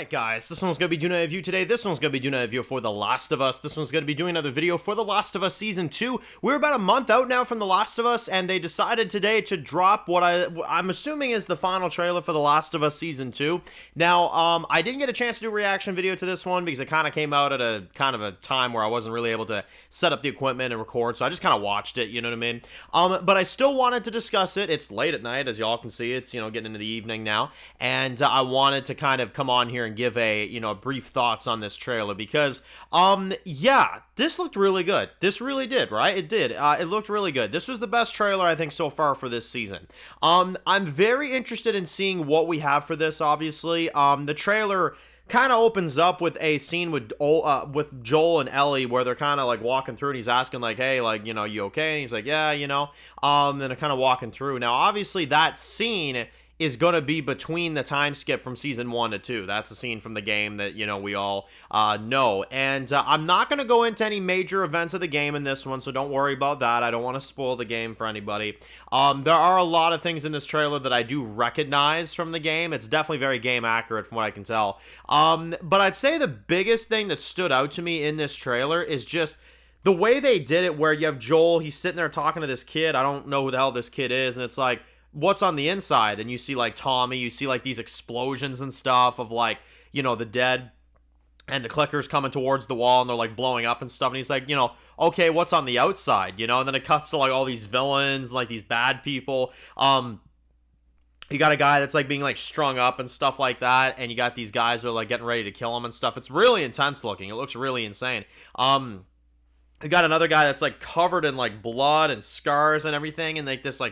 Alright guys, this one's going to be doing a review today. This one's going to be doing a review for The Last of Us. This one's going to be doing another video for The Last of Us Season 2. We're about a month out now from The Last of Us, and they decided today to drop what I'm assuming is the final trailer for The Last of Us Season 2. Now, I didn't get a chance to do a reaction video to this one because it kind of came out at a kind of a time where I wasn't really able to set up the equipment and record, so I just kind of watched it, you know what I mean? But I still wanted to discuss it. It's late at night, as y'all can see. It's, getting into the evening now, and I wanted to kind of come on here and give a brief thoughts on this trailer because yeah, this looked really good. This really did, right? It did. It looked really good. This was the best trailer I think so far for this season. I'm very interested in seeing what we have for this. Obviously, the trailer kind of opens up with a scene with Joel and Ellie where they're kind of like walking through and he's asking like, hey, like, you okay? And he's like, yeah, then they're kind of walking through. Now, obviously that scene is going to be between the time skip from season 1 to 2. That's the scene from the game that, we all know. And I'm not going to go into any major events of the game in this one, so don't worry about that. I don't want to spoil the game for anybody. There are a lot of things in this trailer that I do recognize from the game. It's definitely very game accurate from what I can tell. But I'd say the biggest thing that stood out to me in this trailer is just the way they did it, where you have Joel, he's sitting there talking to this kid. I don't know who the hell this kid is, and it's like, what's on the inside? And you see like Tommy, you see like these explosions and stuff of like, the dead and the clickers coming towards the wall and they're like blowing up and stuff. And he's like, okay, what's on the outside? And then it cuts to like all these villains, like these bad people. You got a guy that's like being like strung up and stuff like that. And you got these guys who are like getting ready to kill him and stuff. It's really intense looking. It looks really insane. You got another guy that's like covered in like blood and scars and everything, and like this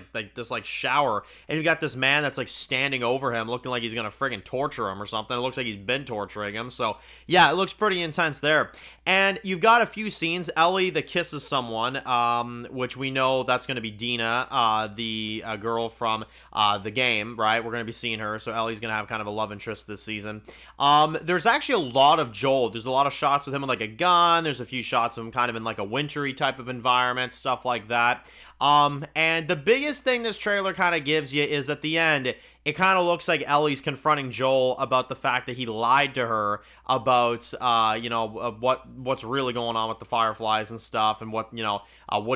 shower, and you got this man that's like standing over him looking like he's gonna friggin' torture him or something. It looks like he's been torturing him. So yeah, it looks pretty intense there. And you've got a few scenes. Ellie that kisses someone, which we know that's gonna be Dina, the girl from the game, right? We're gonna be seeing her, so Ellie's gonna have kind of a love interest this season. There's actually a lot of Joel. There's a lot of shots with him with like a gun. There's a few shots of him kind of in like a wintry type of environment, stuff like that. And the biggest thing this trailer kind of gives you is at the end, it kind of looks like Ellie's confronting Joel about the fact that he lied to her about, what's really going on with the Fireflies and stuff, and what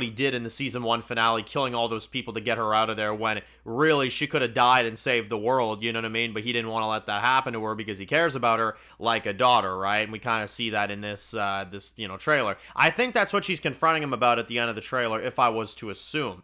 he did in the season 1 finale, killing all those people to get her out of there when really she could have died and saved the world, you know what I mean? But he didn't want to let that happen to her because he cares about her like a daughter, right? And we kind of see that in this trailer. I think that's what she's confronting him about at the end of the trailer, if I was to assume.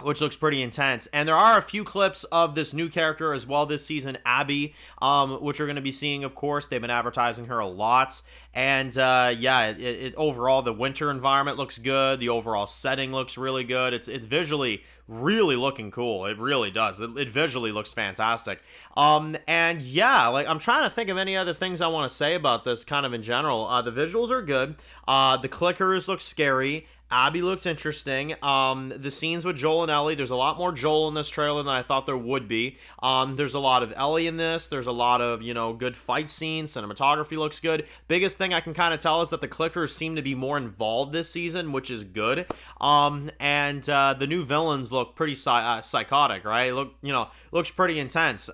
Which looks pretty intense. And there are a few clips of this new character as well this season, Abby, which we're going to be seeing, of course. They've been advertising her a lot. And, overall, the winter environment looks good. The overall setting looks really good. It's visually really looking cool. It really does. It visually looks fantastic. And, yeah, like, I'm trying to think of any other things I want to say about this kind of in general. The visuals are good. The clickers look scary. Abby looks interesting. The scenes with Joel and Ellie, there's a lot more Joel in this trailer than I thought there would be. There's a lot of Ellie in this. There's a lot of, good fight scenes. Cinematography looks good. Biggest thing I can kind of tell is that the clickers seem to be more involved this season, which is good. And the new villains look pretty psychotic, right? Looks pretty intense.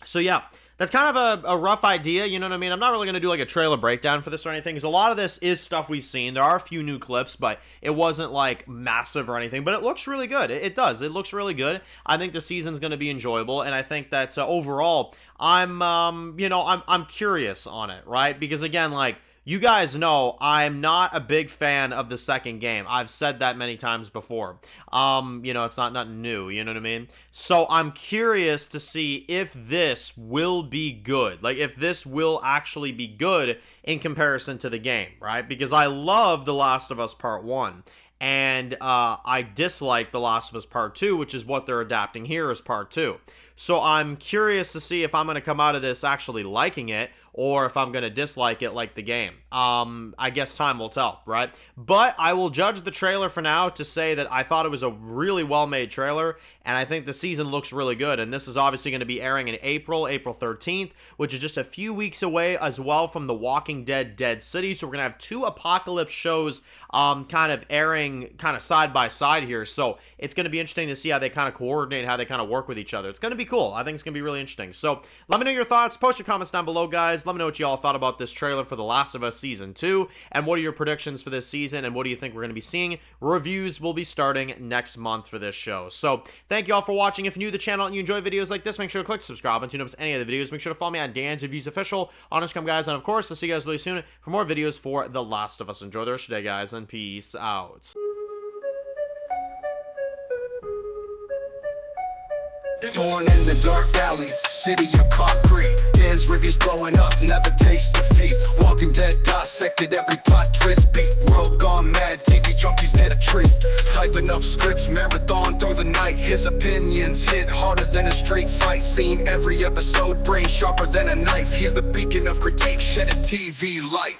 So yeah. That's kind of a rough idea, you know what I mean? I'm not really going to do like a trailer breakdown for this or anything, because a lot of this is stuff we've seen. There are a few new clips, but it wasn't like massive or anything, but it looks really good. It does. It looks really good. I think the season's going to be enjoyable, and I think that overall, I'm curious on it, right? Because again, like, you guys know I'm not a big fan of the second game. I've said that many times before. It's not nothing new, you know what I mean? So I'm curious to see if this will be good. Like, if this will actually be good in comparison to the game, right? Because I love The Last of Us Part 1. And I dislike The Last of Us Part 2, which is what they're adapting here as Part 2. So I'm curious to see if I'm going to come out of this actually liking it, or if I'm going to dislike it like the game. I guess time will tell, right? But I will judge the trailer for now to say that I thought it was a really well-made trailer, and I think the season looks really good. And this is obviously going to be airing in April 13th, which is just a few weeks away as well from The Walking Dead Dead City. So we're going to have two apocalypse shows kind of airing kind of side by side here. So it's going to be interesting to see how they kind of coordinate, how they kind of work with each other. It's going to be cool. I think it's going to be really interesting. So let me know your thoughts. Post your comments down below, guys. Let me know what you all thought about this trailer for The Last of Us Season 2, and what are your predictions for this season, and what do you think we're going to be seeing? Reviews will be starting next month for this show. So thank you all for watching. If you're new to the channel and you enjoy videos like this, make sure to click subscribe and tune up to any of the videos. Make sure to follow me on Dan's Reviews Official on Instagram, guys. And of course, I'll see you guys really soon for more videos for The Last of Us. Enjoy the rest of your day, guys, and peace out. Born in the dark alleys, city of concrete. Dan's reviews blowing up, never taste defeat. Walking Dead dissected every plot twist beat. World gone mad, TV junkies need a treat. Typing up scripts, marathon through the night. His opinions hit harder than a street fight scene. Every episode, brain sharper than a knife. He's the beacon of critique, shedding TV light.